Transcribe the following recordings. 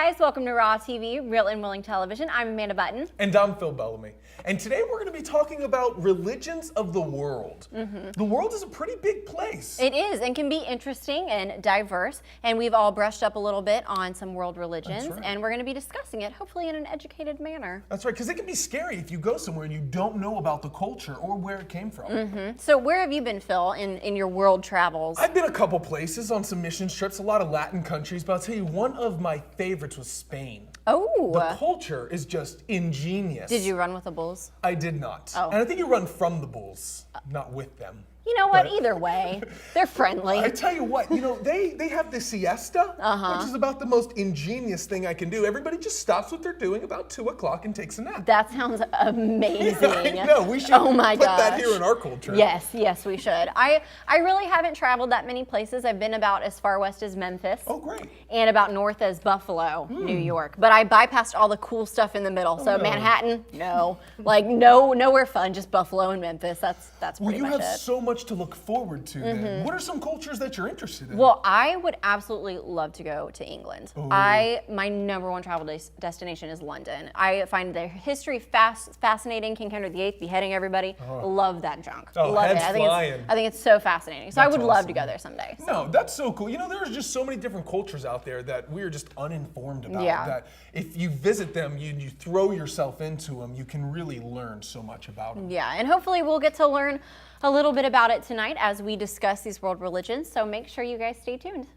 guys, welcome to Raw TV, Real and Willing Television. I'm Amanda Button. And I'm Phil Bellamy. And today we're going to be talking about religions of the world. The world is a pretty big place. It is, and can be interesting and diverse. And we've all brushed up a little bit on some world religions, That's right. and we're going to be discussing it, hopefully in an educated manner. That's right, because it can be scary if you go somewhere and you don't know about the culture or where it came from. So where have you been, Phil, in your world travels? I've been a couple places on some mission trips, a lot of Latin countries, but I'll tell you, one of my favorites was Spain. Oh. The culture is just ingenious. Did you run with the bulls? I did not. Oh. And I think you run from the bulls, not with them. You know what? But- Either way, they're friendly. I tell you what, they have the siesta, which is about the most ingenious thing I can do. Everybody just stops what they're doing about 2 o'clock and takes a nap. That sounds amazing. I know, we should Oh my put that gosh. here in our culture. Yes, we should. I really haven't traveled that many places. I've been about as far west as Memphis. Oh, great. And about north as Buffalo, New York. But I bypassed all the cool stuff in the middle. So no. Manhattan, no. Like nowhere fun, just Buffalo and Memphis. That's Well, pretty you much have it. so much to look forward to then. What are some cultures that you're interested in? Well, I would absolutely love to go to England. My number one travel destination is London. I find their history fascinating. King Henry VIII beheading everybody. Love that junk. Oh, love heads it. flying. I think it's so fascinating. So I That's would love awesome. to go there someday. So. No, that's so cool. There's just so many different cultures out there that we're just uninformed about. Yeah. That if you visit them, you throw yourself into them, you can really learn so much about them. Yeah, and hopefully we'll get to learn a little bit about it tonight as we discuss these world religions. So make sure you guys stay tuned.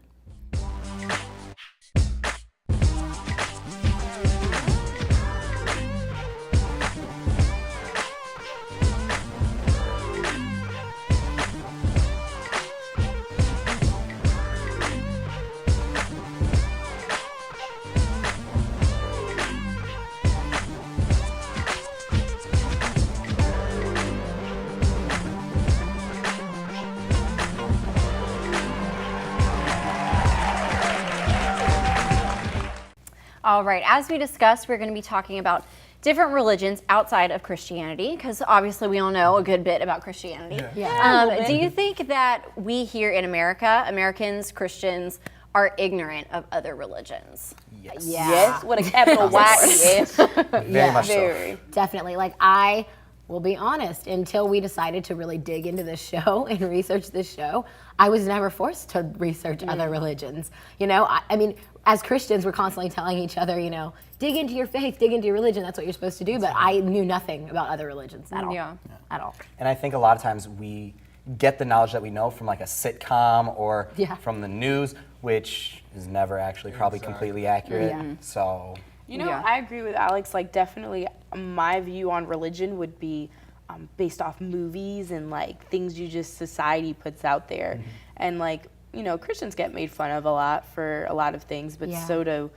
All right, as we discussed, we're going to be talking about different religions outside of Christianity, because obviously we all know a good bit about Christianity. Yeah. Do you think that we here in America, Americans, Christians, are ignorant of other religions? Yes. Yeah. Yes, with a capital Y, yes. Very much so. Very. Definitely. Like, I will be honest, until we decided to really dig into this show and research this show, I was never forced to research other religions. I mean, as Christians, we're constantly telling each other, dig into your faith, dig into your religion, that's what you're supposed to do, but I knew nothing about other religions at all. Yeah. At all. And I think a lot of times we get the knowledge that we know from like a sitcom or Yeah. from the news, which is never actually probably completely accurate. Yeah. So Yeah. I agree with Alex. Like, definitely my view on religion would be based off movies and like things society puts out there. And like, Christians get made fun of a lot for a lot of things, but Yeah. so do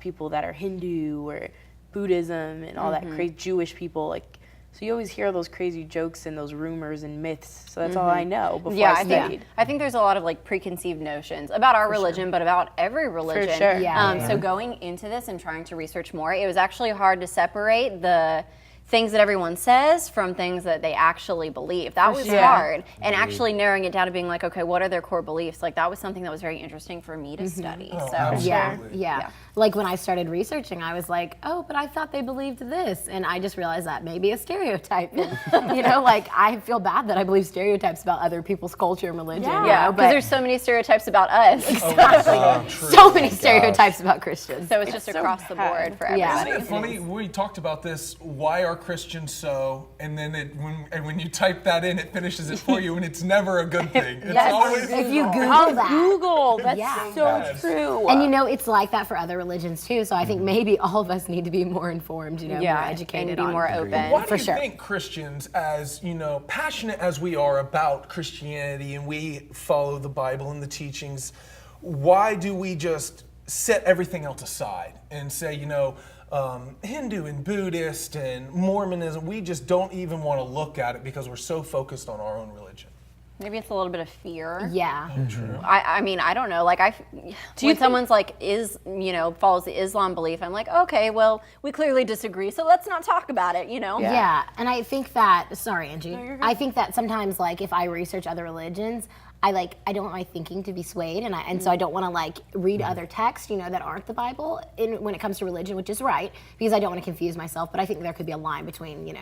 people that are Hindu or Buddhism and all that crazy Jewish people. Like, so you always hear those crazy jokes and those rumors and myths. So that's all I know before I studied. I think there's a lot of like preconceived notions about our religion, but about every religion. sure. Yeah. So going into this and trying to research more, it was actually hard to separate the things that everyone says from things that they actually believe. That was sure. hard. And actually narrowing it down to being like, okay, what are their core beliefs? Like, that was something that was very interesting for me to study. Oh, So absolutely. Yeah. Like, when I started researching, I was like, oh, but I thought they believed this. And I just realized that may be a stereotype. And, like, I feel bad that I believe stereotypes about other people's culture and religion. yeah, because but there's so many stereotypes about us. so many stereotypes about Christians. So it's just so across the bad. board for Yeah. everybody. Isn't it funny? We talked about this. Why are Christians so? And then when you type that in, it finishes it for you, and it's never a good thing. It's always If you Google On that. Google, that's Yeah. so bad. true. And it's like that for other religions too. So I think maybe all of us need to be more informed, more educated, and be on more it. open. Why do For you sure. think Christians, as passionate as we are about Christianity and we follow the Bible and the teachings, why do we just set everything else aside and say, Hindu and Buddhist and Mormonism, we just don't even want to look at it because we're so focused on our own religion? Maybe it's a little bit of fear. Yeah. I mean, I don't know. Like, when someone's like, follows the Islam belief, I'm like, okay, well, we clearly disagree, so let's not talk about it, Yeah, and I think that, sorry, Angie, I think that sometimes, like, if I research other religions, I don't want my thinking to be swayed, and so I don't want to like read other texts, that aren't the Bible when it comes to religion, which is right, because I don't want to confuse myself. But I think there could be a line between,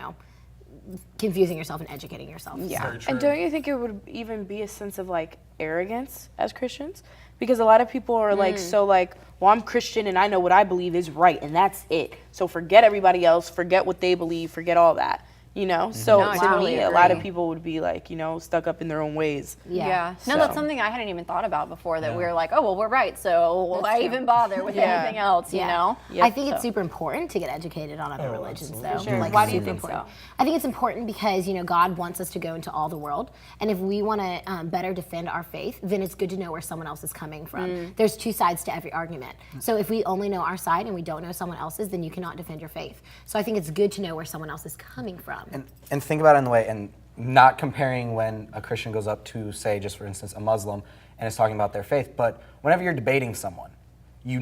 confusing yourself and educating yourself. Yeah. And don't you think it would even be a sense of like arrogance as Christians? Because a lot of people are like, so like, well, I'm Christian and I know what I believe is right and that's it. So forget everybody else, forget what they believe, forget all that. So No, I to totally me, a lot of agree. people would be like, stuck up in their own ways. Yeah. No, So- that's something I hadn't even thought about before, that we were like, oh, well, we're right, so why even bother with anything else, you know? I think it's super important to get educated on other religions, though. Sure. Like, Why do you super think important. so? I think it's important because, God wants us to go into all the world. And if we want to better defend our faith, then it's good to know where someone else is coming from. There's two sides to every argument. So if we only know our side and we don't know someone else's, then you cannot defend your faith. So I think it's good to know where someone else is coming from. And think about it in the way, and not comparing when a Christian goes up to, say, just for instance, a Muslim, and is talking about their faith, but whenever you're debating someone, you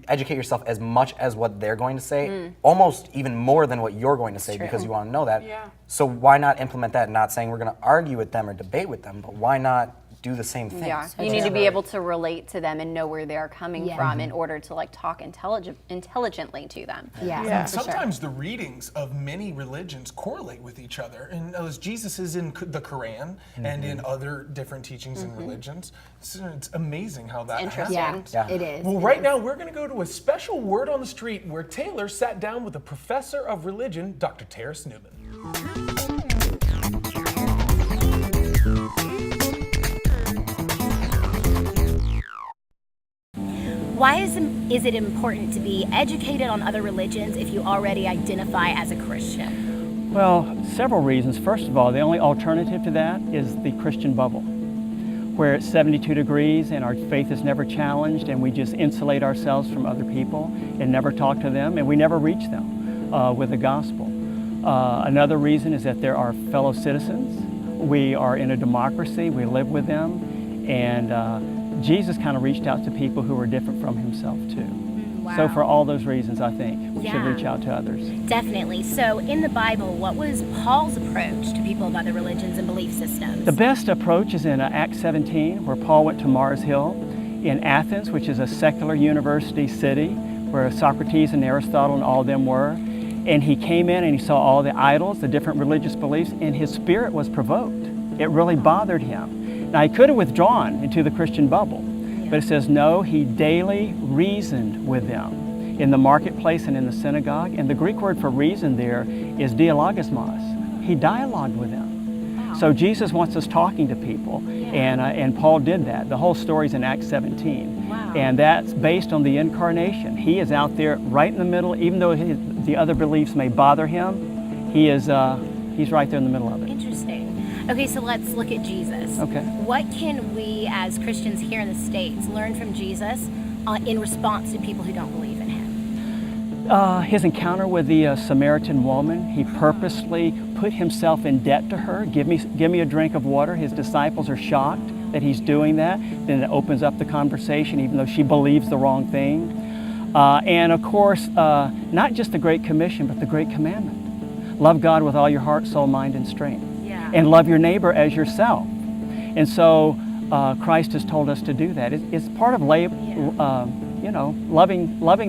educate yourself as much as what they're going to say, almost even more than what you're going to say, because you want to know that. Yeah. So why not implement that? Not saying we're going to argue with them or debate with them, but why not do the same thing? Yeah, you need to be able to relate to them and know where they're coming from in order to like talk intelligently to them. Yeah. Yeah. for sure. Sometimes the readings of many religions correlate with each other, and as Jesus is in the Quran and in other different teachings and religions, so it's amazing how that Interesting. happens. Yeah, Yeah. it is. Well, it right is. now we're going to go to a special word on the street where Taylor sat down with a professor of religion, Dr. Terrace Newman. Why is it important to be educated on other religions if you already identify as a Christian? Well, several reasons. First of all, the only alternative to that is the Christian bubble, where it's 72 degrees and our faith is never challenged and we just insulate ourselves from other people and never talk to them and we never reach them with the gospel. Another reason is that there are fellow citizens. We are in a democracy, we live with them, and Jesus kind of reached out to people who were different from himself too. Wow. So for all those reasons, I think we should Yeah. reach out to others. Definitely. So in the Bible, what was Paul's approach to people of other religions and belief systems? The best approach is in Acts 17, where Paul went to Mars Hill, in Athens, which is a secular university city, where Socrates and Aristotle and all of them were. And he came in and he saw all the idols, the different religious beliefs, and his spirit was provoked. It really bothered him. Now, he could have withdrawn into the Christian bubble, but it says no, he daily reasoned with them in the marketplace and in the synagogue. And the Greek word for reason there is dialogismos. He dialogued with them. So Jesus wants us talking to people, and Paul did that. The whole story's in Acts 17. Wow. And that's based on the incarnation. He is out there right in the middle, even though the other beliefs may bother him, he's right there in the middle of it. Interesting. Okay, so let's look at Jesus. Okay. What can we as Christians here in the States learn from Jesus in response to people who don't believe in him? His encounter with the Samaritan woman, he purposely put himself in debt to her. Give me a drink of water. His disciples are shocked that he's doing that. Then it opens up the conversation, even though she believes the wrong thing. And of course, not just the Great Commission, but the Great Commandment. Love God with all your heart, soul, mind, and strength. Yeah. And love your neighbor as yourself. And so Christ has told us to do that. It's part of loving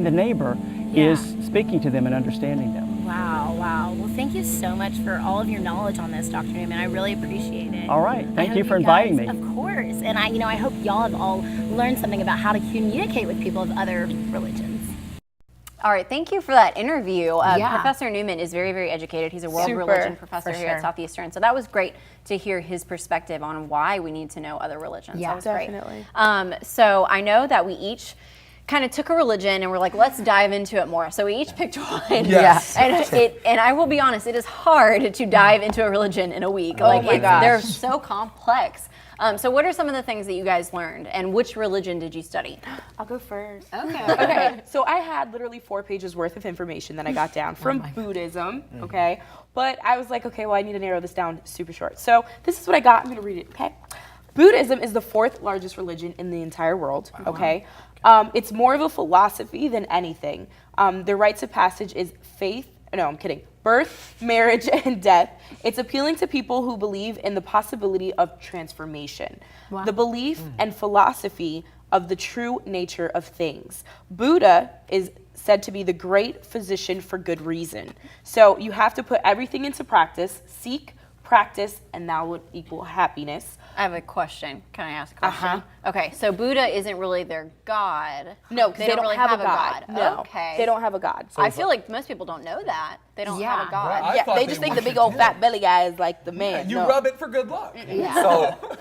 the neighbor is speaking to them and understanding them. Wow, wow. Well, thank you so much for all of your knowledge on this, Dr. Newman. I really appreciate it. All right. I Thank hope you for inviting guys- me. Of course. And I hope y'all have all learned something about how to communicate with people of other religions. All right, thank you for that interview. Yeah. Professor Newman is very, very educated. He's a world Super, religion professor for here at sure. Southeastern. So that was great to hear his perspective on why we need to know other religions. Yeah, that was definitely. great. So I know that we each kind of took a religion and we're like, let's dive into it more. So we each picked one. Yes. And I will be honest, it is hard to dive into a religion in a week. my gosh. They're so complex. So what are some of the things that you guys learned, and which religion did you study? I'll go first. Okay. Okay, so I had literally 4 pages worth of information that I got down from Buddhism, okay? But I was like, okay, well, I need to narrow this down super short. So this is what I got. I'm going to read it, okay? Buddhism is the 4th largest religion in the entire world, okay? It's more of a philosophy than anything. Their rites of passage is faith, no, I'm kidding. Birth, marriage, and death. It's appealing to people who believe in the possibility of transformation, the belief and philosophy of the true nature of things. Buddha is said to be the great physician for good reason. So you have to put everything into practice, seek, practice, and that would equal happiness. I have a question. Can I ask a question? Okay, so Buddha isn't really their god. No, because they don't really have a god. No, Okay. they don't have a god. I feel like most people don't know that. They don't have a god. I Yeah, thought they they just think the big worshiped old him. fat belly guy is like the man. You No. rub it for good luck.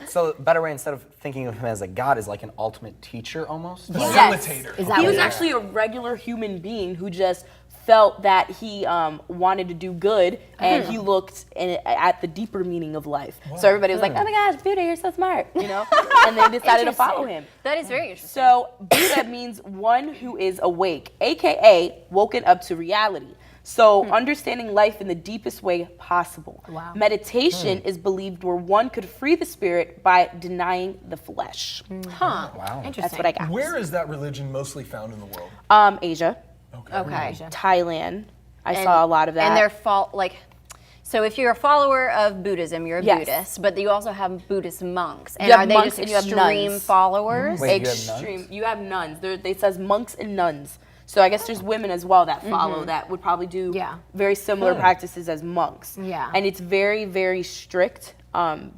So better way, instead of thinking of him as a god, is like an ultimate teacher almost. Like, Facilitator. Is that He what was it is? actually a regular human being who just felt that he wanted to do good, and he looked at the deeper meaning of life. So everybody was like, "Oh my gosh, Buddha, you're so smart," you know, and they decided to follow him. That is very interesting. So Buddha means one who is awake, aka woken up to reality. So understanding life in the deepest way possible. Wow. Meditation is believed where one could free the spirit by denying the flesh. Huh. Wow. Interesting. That's what I got. Where is that religion mostly found in the world? Asia, okay. Thailand. I saw a lot of that. And they're so if you're a follower of Buddhism, you're a Yes. Buddhist, but you also have Buddhist monks. And You have are they monks just and you have extreme nuns. followers? Wait, you have extreme. nuns? You have nuns. They says monks and nuns. So I guess there's women as well that follow that would probably do very similar practices as monks. Yeah. And it's very, very strict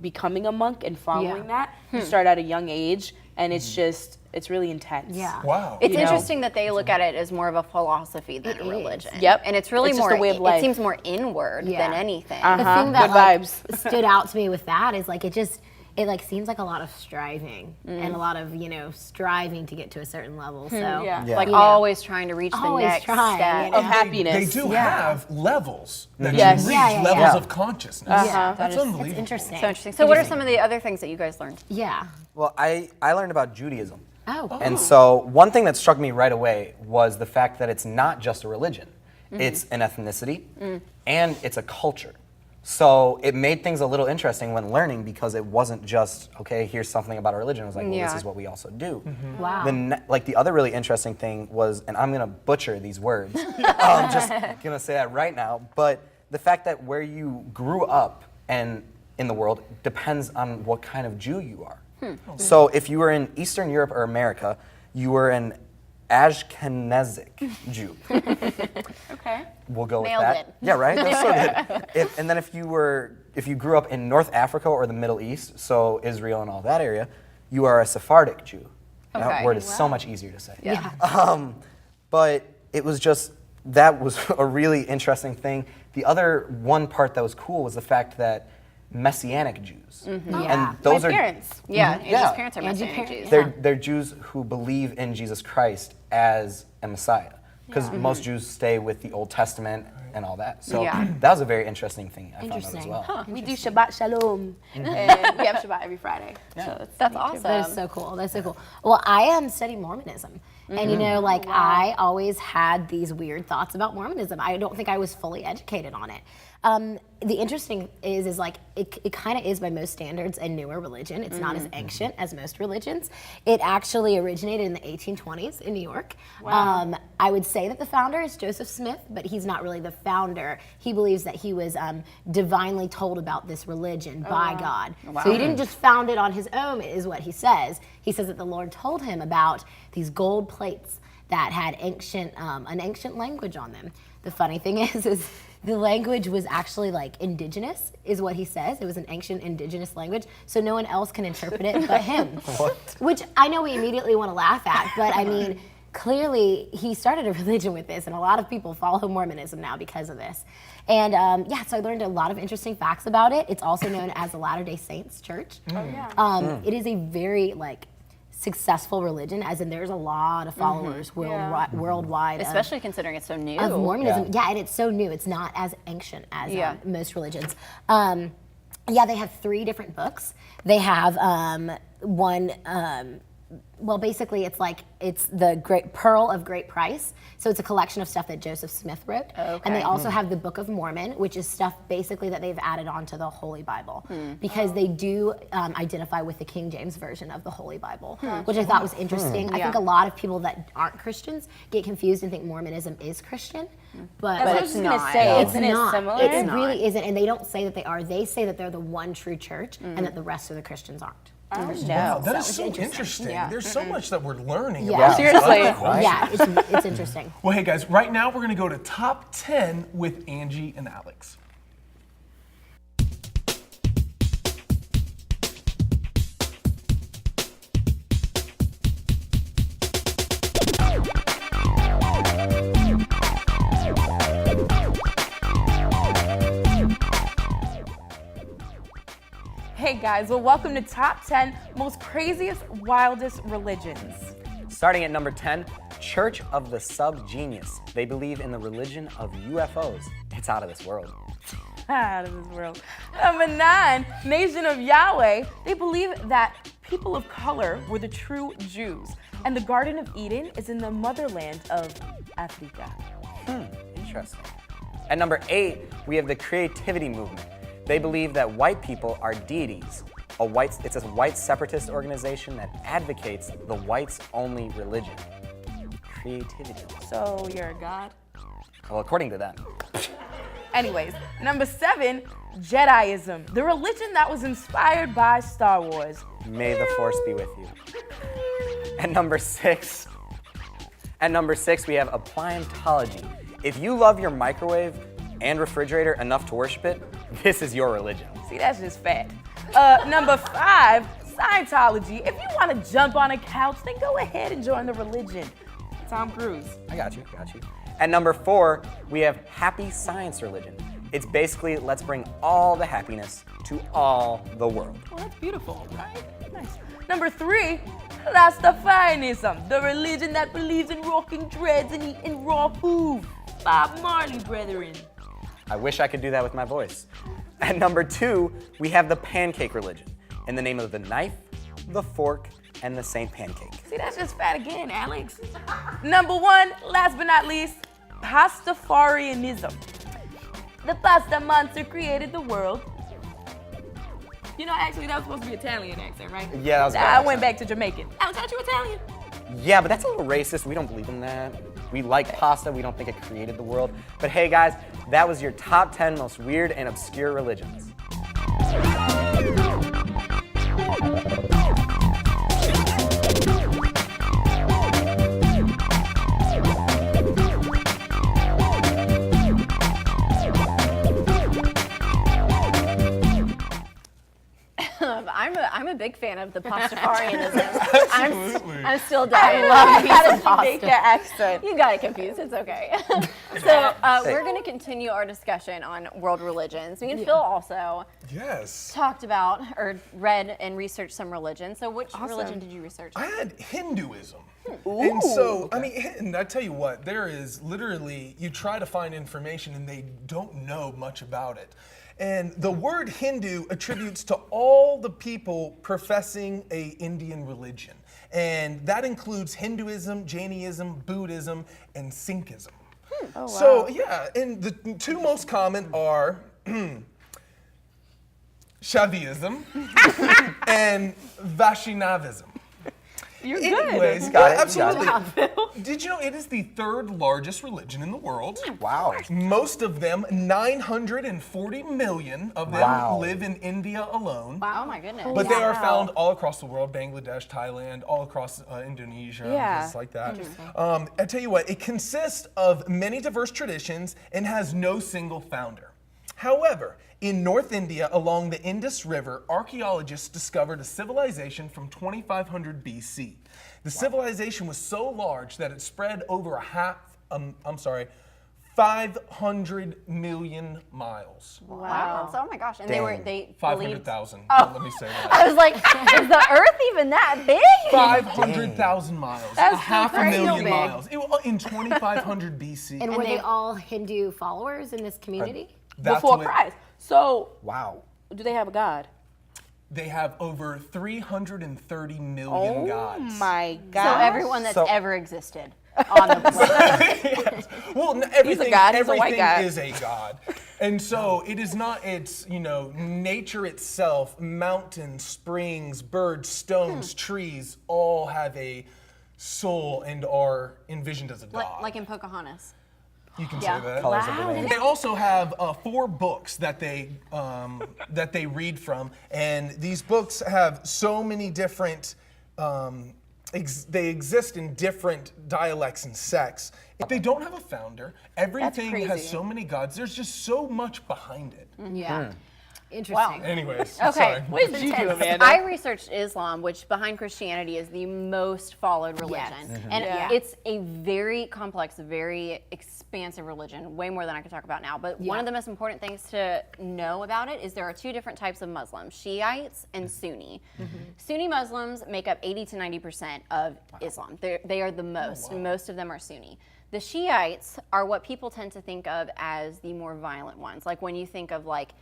becoming a monk and following that. You start at a young age, and it's really intense. Yeah. Wow. It's You know? interesting that they look at it as more of a philosophy than a religion. Yep. And it's really It's just more, a way of it life. seems more inward Yeah. than anything. The thing that Good like, vibes. stood out to me with that is like it like seems like a lot of striving and a lot of striving to get to a certain level. So Yeah. Yeah. Like You know. always trying to reach the Always next trying, step. you know? Of happiness. They do have levels that Yes. you reach, Yeah, yeah, levels yeah. of consciousness. That's unbelievable. It's interesting. So interesting. So what are some of the other things that you guys learned? Yeah. Well, I learned about Judaism. Oh. And so one thing that struck me right away was the fact that it's not just a religion. It's an ethnicity and it's a culture. So it made things a little interesting when learning because it wasn't just, okay, here's something about a religion. It was like, well, this is what we also do. Wow. The other really interesting thing was, and I'm going to butcher these words, I'm just going to say that right now, but the fact that where you grew up and in the world depends on what kind of Jew you are. So if you were in Eastern Europe or America, you were an Ashkenazic Jew. Okay. We'll go Nailed with that. it. Yeah, right? That's so good. And then if you grew up in North Africa or the Middle East, so Israel and all that area, you are a Sephardic Jew. Okay. That word is so much easier to say. Yeah. But it was just, that was a really interesting thing. The other one part that was cool was the fact that Messianic Jews. Yeah. And those My are parents. Yeah, Angie's Yeah. parents are Angie's Messianic parents. Jews. they're Jews who believe in Jesus Christ as a Messiah. Because most Jews stay with the Old Testament and all that. So Yeah. that was a very interesting thing I found out as Interesting. well. We do Shabbat Shalom, and we have Shabbat every Friday. So That's neat, too. awesome. That is so cool. That's so cool. Well, I am studying Mormonism. And I always had these weird thoughts about Mormonism. I don't think I was fully educated on it. The interesting is like it kind of is by most standards a newer religion. It's not as ancient as most religions. It actually originated in the 1820s in New York. Wow. I would say that the founder is Joseph Smith, but he's not really the founder. He believes that he was divinely told about this religion by God. Wow. So he didn't just found it on his own, is what he says. He says that the Lord told him about these gold plates that had an ancient language on them. The funny thing is the language was actually like indigenous, is what he says. It was an ancient indigenous language, so no one else can interpret it but him. What? Which I know we immediately want to laugh at, but I mean, clearly he started a religion with this, and a lot of people follow Mormonism now because of this. And so I learned a lot of interesting facts about it. It's also known as the Latter-day Saints Church. It is a very successful religion, as in there's a lot of followers worldwide. Especially considering it's so new. Of Mormonism. Yeah, and it's so new. It's not as ancient as most religions. They have 3 different books. They have one well, basically, it's the great Pearl of Great Price. So it's a collection of stuff that Joseph Smith wrote. And they also have the Book of Mormon, which is stuff basically that they've added onto the Holy Bible, because they do identify with the King James Version of the Holy Bible, which I thought was interesting. I think a lot of people that aren't Christians get confused and think Mormonism is Christian. But That's what I was gonna say. it's Isn't it not. similar? It really isn't. And they don't say that they are. They say that they're the one true church and that the rest of the Christians aren't. Wow, that is it's so interesting. There's so much that we're learning about Seriously. Yeah, it's interesting. Well, hey guys, right now we're going to go to top 10 with Angie and Alex. Hey guys, well, welcome to Top 10 Most Craziest, Wildest Religions. Starting at number 10, Church of the Subgenius. They believe in the religion of UFOs. It's out of this world. Out of this world. Number 9, Nation of Yahweh. They believe that people of color were the true Jews, and the Garden of Eden is in the motherland of Africa. Interesting. At number 8, we have the Creativity Movement. They believe that white people are deities. It's a white separatist organization that advocates the whites-only religion. Creativity. So you're a god? Well, according to them. Anyways, number 7, Jediism, the religion that was inspired by Star Wars. May the force be with you. At number 6, we have appliantology. If you love your microwave and refrigerator enough to worship it, this is your religion. See, that's just fat. Number 5, Scientology. If you want to jump on a couch, then go ahead and join the religion. Tom Cruise. I got you. At number 4, we have happy science religion. It's basically, let's bring all the happiness to all the world. Well, that's beautiful, right? Nice. Number 3, Rastafarianism, the religion that believes in rocking dreads and eating raw food. Bob Marley, brethren. I wish I could do that with my voice. At number 2, we have the pancake religion, in the name of the knife, the fork, and the Saint Pancake. See, that's just fat again, Alex. Number 1, last but not least, Pastafarianism. The pasta monster created the world. You know, actually, that was supposed to be Italian accent, right? Yeah, that was I bad went accent. back to Jamaican. Alex, aren't you Italian? Yeah, but that's a little racist. We don't believe in that. We like pasta. We don't think it created the world. But hey, guys, that was your top 10 most weird and obscure religions. I'm a big fan of the Pastafarianism. I'm still I dying. love how some to pasta. make that accent. You got it confused. It's okay. So we're going to continue our discussion on world religions. Me and Phil also talked about or read and researched some religions. So which religion did you research? I had Hinduism. And so, I mean, and I tell you what, there is literally, you try to find information and they don't know much about it. And the word Hindu attributes to all the people professing a Indian religion. And that includes Hinduism, Jainism, Buddhism, and Sikhism. Oh, wow. So, yeah, and the two most common are Shaivism and Vaishnavism. You're good. Anyways, Got it, absolutely. got Did you know it is the third largest religion in the world? Wow. Most of them, 940 million of them, live in India alone. Oh my goodness. But they are found all across the world, Bangladesh, Thailand, all across Indonesia, places like that. I tell you what, it consists of many diverse traditions and has no single founder. However, in North India, along the Indus River, archaeologists discovered a civilization from 2500 BC. The civilization was so large that it spread over 500 million miles. Wow. So, oh my gosh. And they believed 500,000. Let me say that. I was like, is the Earth even that big? 500,000 miles. That's half a crazy million big. miles. In 2500 BC. And were they all Hindu followers in this community? That's Before what- Christ. So, Wow. do they have a god? they have over 330 million gods. Oh my So gosh. everyone that's So- ever existed on the planet. Well, everything, god, he's a white everything guy. is a god. And so it is not, it's, nature itself, mountains, springs, birds, stones, trees, all have a soul and are envisioned as a god. Like in Pocahontas. You can Yeah. say that. Colors of the rainbow. They also have 4 books that they read from, and these books have so many different. They exist in different dialects and sects. If they don't have a founder, everything has crazy. so many gods. There's just so much behind it. Yeah. Interesting. Anyways, Okay. sorry. What did you do, Amanda? I researched Islam, which behind Christianity is the most followed religion. Yes. And Yeah. it's a very complex, very expansive religion, way more than I could talk about now. But one Yeah. of the most important things to know about it is there are 2 different types of Muslims, Shiites and Sunni. Sunni Muslims make up 80 to 90% of Islam. They are the most. Most of them are Sunni. The Shiites are what people tend to think of as the more violent ones. Like when you think of like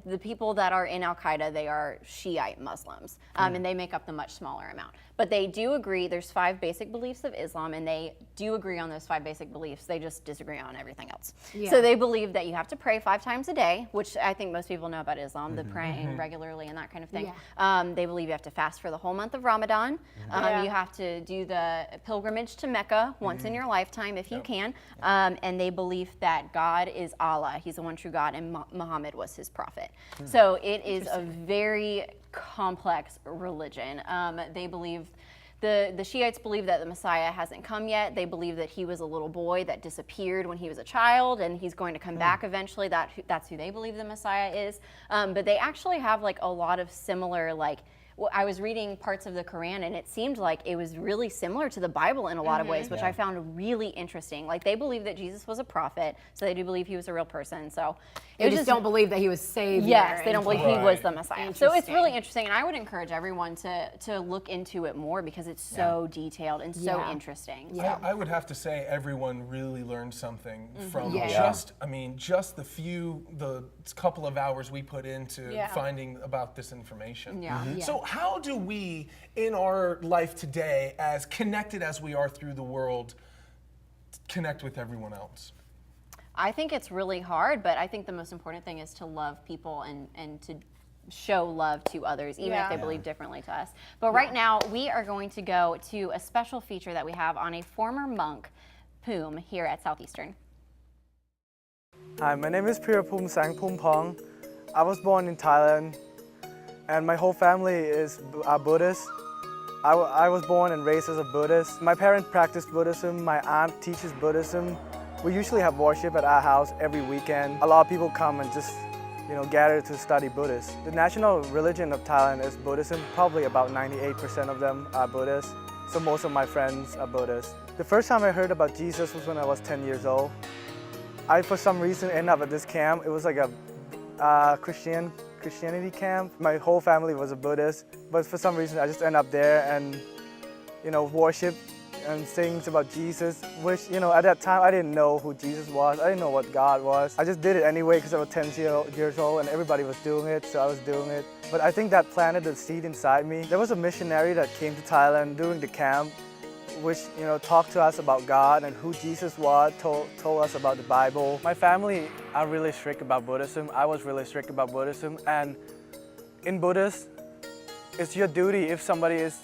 the people that are in Al-Qaeda, they are Shiite Muslims, and they make up the much smaller amount. But they do agree, there's 5 basic beliefs of Islam, and they do agree on those 5 basic beliefs. They just disagree on everything else. Yeah. So they believe that you have to pray 5 times a day, which I think most people know about Islam, the praying regularly and that kind of thing. They believe you have to fast for the whole month of Ramadan. You have to do the pilgrimage to Mecca once in your lifetime if you can. And they believe that God is Allah, He's the one true God, and Muhammad was his prophet. So it is a very complex religion. They believe the Shiites believe that the Messiah hasn't come yet. They believe that he was a little boy that disappeared when he was a child, and he's going to come back eventually. That's who they believe the Messiah is. But they actually have like a lot of similar I was reading parts of the Quran, and it seemed like it was really similar to the Bible in a lot of ways, which I found really interesting. Like they believe that Jesus was a prophet, so they do believe he was a real person. So They just don't believe that he was saved. yes, they don't believe he was Right. the Messiah. So it's Interesting. really interesting, and I would encourage everyone to look into it more because it's so detailed and so Yeah. interesting. Yeah. I would have to say everyone really learned something from Yeah. just the couple of hours we put into Yeah. finding about this information. Yeah. Yeah. So how do we, in our life today, as connected as we are through the world, connect with everyone else? I think it's really hard, but I think the most important thing is to love people and to show love to others, even if they believe differently to us. But right now, we are going to go to a special feature that we have on a former monk, Poom, here at Southeastern. Hi, my name is Pierre Pong. I was born in Thailand, and my whole family is Buddhist. I was born and raised as a Buddhist. My parents practice Buddhism. My aunt teaches Buddhism. We usually have worship at our house every weekend. A lot of people come and just, gather to study Buddhist. The national religion of Thailand is Buddhism. Probably about 98% of them are Buddhist. So most of my friends are Buddhist. The first time I heard about Jesus was when I was 10 years old. I, for some reason, ended up at this camp. It was like a Christianity camp. My whole family was a Buddhist, but for some reason I just ended up there and, worship and things about Jesus, which, at that time I didn't know who Jesus was. I didn't know what God was. I just did it anyway because I was 10 years old and everybody was doing it, so I was doing it. But I think that planted the seed inside me. There was a missionary that came to Thailand during the camp, which talked to us about God and who Jesus was, told us about the Bible. My family are really strict about Buddhism. I was really strict about Buddhism, and in Buddhism, it's your duty if somebody is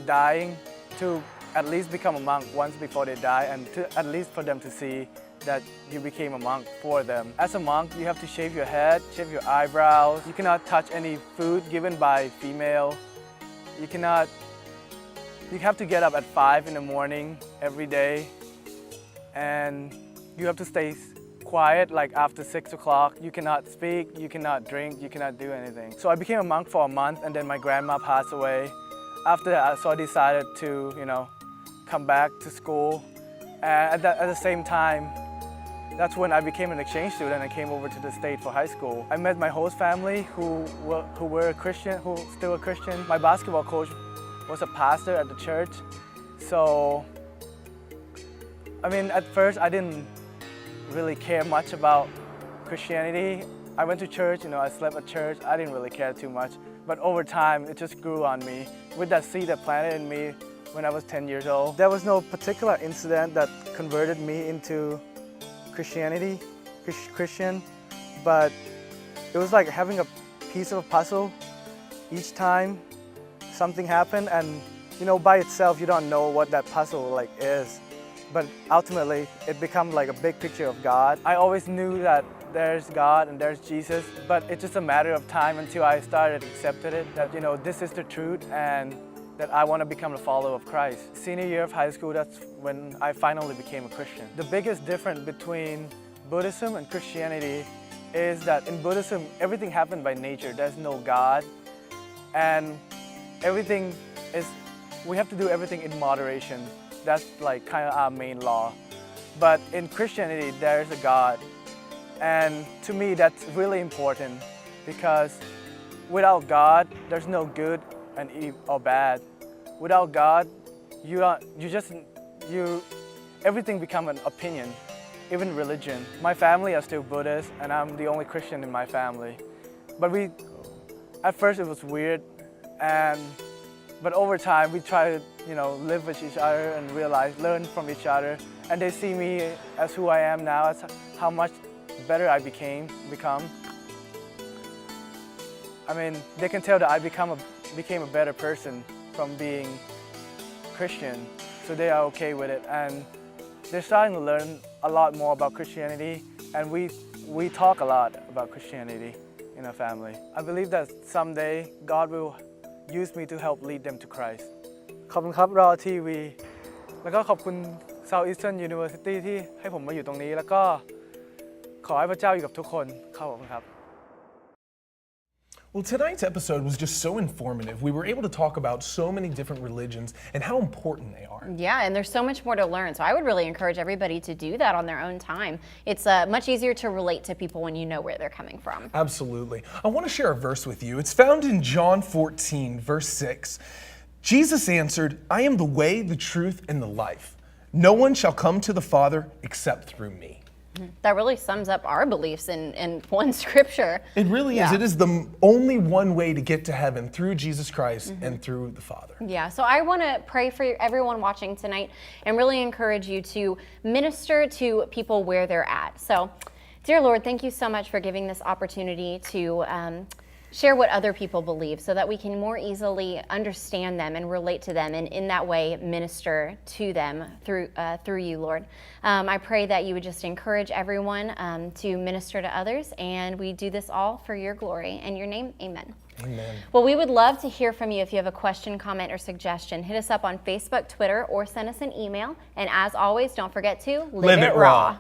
dying to at least become a monk once before they die, and at least for them to see that you became a monk for them. As a monk, you have to shave your head, shave your eyebrows. You cannot touch any food given by female. You have to get up at 5 in the morning every day, and you have to stay quiet, like after 6 o'clock. You cannot speak, you cannot drink, you cannot do anything. So I became a monk for a month, and then my grandma passed away. After that, so I decided to, come back to school. And at the same time, that's when I became an exchange student and came over to the States for high school. I met my host family who were a Christian, who still a Christian. My basketball coach was a pastor at the church. So, at first I didn't really care much about Christianity. I went to church, I slept at church. I didn't really care too much. But over time, it just grew on me. With that seed that planted in me when I was 10 years old. There was no particular incident that converted me into Christianity, Christian, but it was like having a piece of a puzzle. Each time something happened, and by itself, you don't know what that puzzle is. But ultimately, it becomes like a big picture of God. I always knew that there's God and there's Jesus, but it's just a matter of time until I started accepting it, that this is the truth and that I want to become a follower of Christ. Senior year of high school, that's when I finally became a Christian. The biggest difference between Buddhism and Christianity is that in Buddhism, everything happened by nature. There's no God, and we have to do everything in moderation. That's kind of our main law. But in Christianity, there's a God. And to me, that's really important, because without God, there's no good and evil or bad. Without God, everything becomes an opinion, even religion. My family are still Buddhist, and I'm the only Christian in my family. But at first it was weird, but over time we try to live with each other and learn from each other. And they see me as who I am now, as how much better I become. I mean, they can tell that I became a better person from being Christian, so they are okay with it. And they're starting to learn a lot more about Christianity, and we talk a lot about Christianity in our family. I believe that someday God will use me to help lead them to Christ. ขอบคุณครับรอทีวีแล้วก็ขอบคุณ Southeastern University ที่ให้ผมมาอยู่ตรงนี้แล้วก็ขอให้พระเจ้าอยู่กับทุกคนขอบคุณครับ Well, tonight's episode was just so informative. We were able to talk about so many different religions and how important they are. Yeah, and there's so much more to learn. So I would really encourage everybody to do that on their own time. It's much easier to relate to people when you know where they're coming from. Absolutely. I want to share a verse with you. It's found in John 14, verse 6. Jesus answered, "I am the way, the truth, and the life. No one shall come to the Father except through me." That really sums up our beliefs in one scripture. It really is. It is the only one way to get to heaven, through Jesus Christ and through the Father. Yeah, so I want to pray for everyone watching tonight and really encourage you to minister to people where they're at. So, dear Lord, thank you so much for giving this opportunity to share what other people believe so that we can more easily understand them and relate to them, and in that way minister to them through you, Lord. I pray that you would just encourage everyone to minister to others, and we do this all for your glory. In your name, amen. Amen. Well, we would love to hear from you. If you have a question, comment, or suggestion, hit us up on Facebook, Twitter, or send us an email. And as always, don't forget to live it raw.